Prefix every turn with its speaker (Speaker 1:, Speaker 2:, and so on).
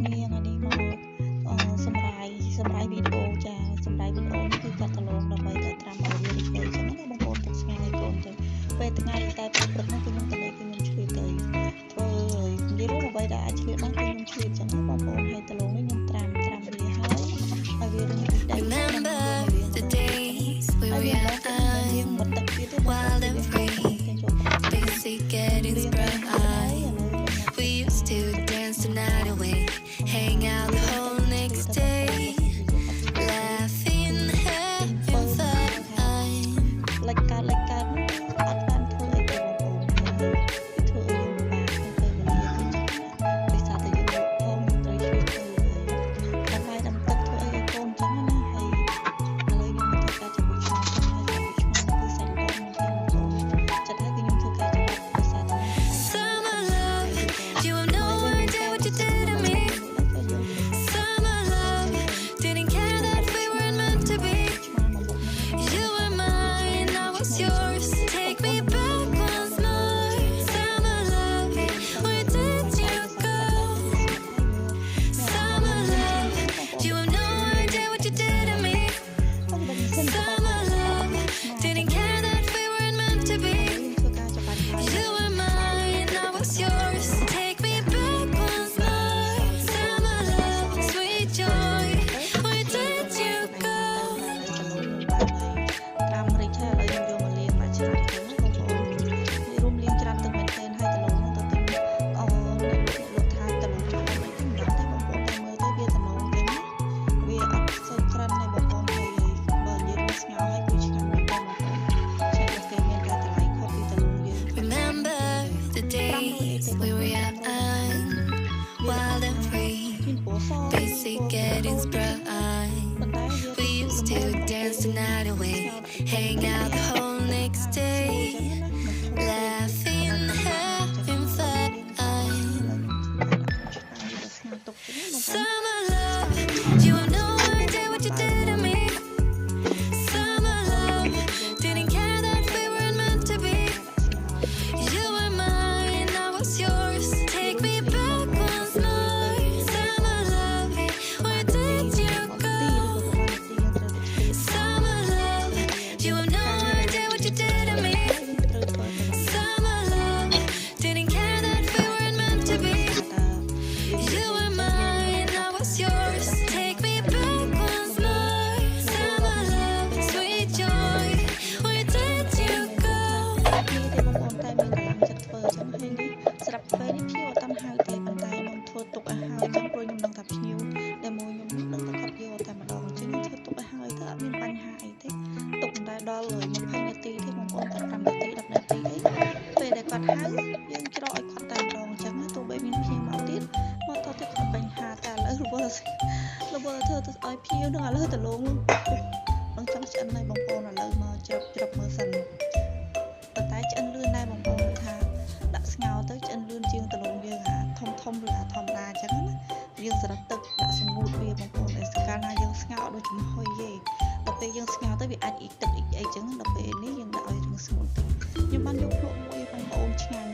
Speaker 1: គ្នាថ្ងៃនេះមកសម្រាយវីដេអូចាសម្រាយវីដេអូនេះគឺកាត់តឡងដើម្បីតែត្រាំឲ្យវារីករាយចឹងណាបងប្អូនទុកស្ងាត់ឲ្យកូនទៅពេលថ្ងៃតែព្រឹកហ្នឹងគឺខ្ញុំទៅលេងគឺខ្ញុំឆ្លៀតទៅធ្វើនិយាយរួមអ្វីដែលអាចឆ្លៀតបានគឺខ្ញុំឆ្លៀតចឹងណាបងប្អូនហើយតឡងនេះខ្ញុំត្រាំវាហើយឲ្យវារីករាយដែរ
Speaker 2: Remember the days we were young, wild and free, basic getting bright. We used to dance the night away, hang out the whole next day, laughing, having fun.
Speaker 1: លិចកើតអត់បានធ្វើអីទេបងប្អូនធ្វើអីយើងពិបាកក្នុងពេលវេលាគឺដោយសារតែយើងយកផងត្រូវជួយធ្វើដើម្បីទឹកធ្វើអីឲ្យកូនចឹងណាហើយឥឡូវខ្ញុំធ្វើការជាមួយឆ្មាហើយជាមួយឆ្មាគឺសាច់ល្អមែនទេបងប្អូនចិត្តហើយគឺខ្ញុំធ្វើការជាមួយដោយសារតែ
Speaker 2: Summer love, you have no idea what you did to me. Summer love, didn't care that we weren't meant to be. You were mine, I was yours. Take me back once more. Summer love, where did you go? Summer love, you have no idea what you did to me. Summer love, didn't care that we weren't meant to be. You were mine, I was yours. Take me back once more. Summer love, sweet joy, where did you go?
Speaker 1: ត្រាំរីកហើយឥឡូវខ្ញុំយកមកលាងបាច់ឆ្លាតទៅបងប្អូនរួមលាងច្រើនទឹកមែនទែនហើយតឡងទៅទិញលោកថាតឡងចុះមិនទេមិនដឹងទេបងប្អូនតែមើលទៅវាតឡងចឹងណាវាអត់សូវក្រិនទេបងប្អូនហើយបើនិយាយមកស្ងោរហើយគឺឆ្ងាញ់មែនទេបងប្អូនឆែកគេមានតែតម្លៃខុសពីតឡងយើង
Speaker 2: Remember the days we were young, wild and free,
Speaker 1: មានពណ៌ស
Speaker 2: basic getting bright.
Speaker 1: ប៉ុន្តែយើង
Speaker 2: We used to dance the night away, hang out the whole next day, laughing, having fun. Summer love, you have no idea what you did to me. Summer love, didn't care that we weren't meant to be. You were mine, I was yours. Take me back once more. Summer love, where did you go? Summer love, you have no idea what you did to me. Summer love, didn't care that we weren't meant to be. You were mine, I was yours. Take me back once more. Summer love, sweet joy, where did you go?
Speaker 1: ទេបងប្អូនតែមានកម្លាំងចិត្តធ្វើអញ្ចឹងហើយនេះស្រាប់ពេលនេះភ្ញៀវអត់តាន់ហៅទេប៉ុន្តែខ្ញុំធ្វើទុកឲ្យហើយអញ្ចឹងព្រោះខ្ញុំដឹងថាភ្ញៀវដែលមួយខ្ញុំដឹងថាគាត់យកតែម្ដងអញ្ចឹងខ្ញុំធ្វើទុកឲ្យហើយទៅអត់មានបញ្ហាអីទេទុកតែដល់20នាទីទេបងប្អូនតែ5នាទី10នាទីអីពេលដែលគាត់ហៅយើងច្រកឲ្យគាត់តែម្ដងអញ្ចឹងទោះបីមានភ្ញៀវមកទៀតមកតទៅគាត់បញ្ហាតែឥឡូវរវល់ធ្វើទៅឲ្យភ្ញៀវនឹងឥឡូវទៅលងនឹងចង់ឆ្អិនហើយបងប្អូនឥឡូវមកជ្រឹបមើលសិនប៉ុន្តែឆ្អិនលឿនដែរបងប្អូនគឺថាដាក់ស្ងោរទៅឆ្អិនលឿនជាងតឡងយើងអាធំឬអាធម្មតាអញ្ចឹងណាយើងស្រឹកទឹកដាក់សម្ងួតវាបងប្អូនតែកាលណាយើងស្ងោរដូចចំហុយទេដល់ពេលយើងស្ងោរទៅវាអាចអ៊ីទឹកអ៊ីអីចឹងដល់ពេលនេះយើងដាក់ឲ្យរឿងស្ងួតទៅខ្ញុំបានយកភ្លក់មួយបងប្អូនឆ្ងាញ់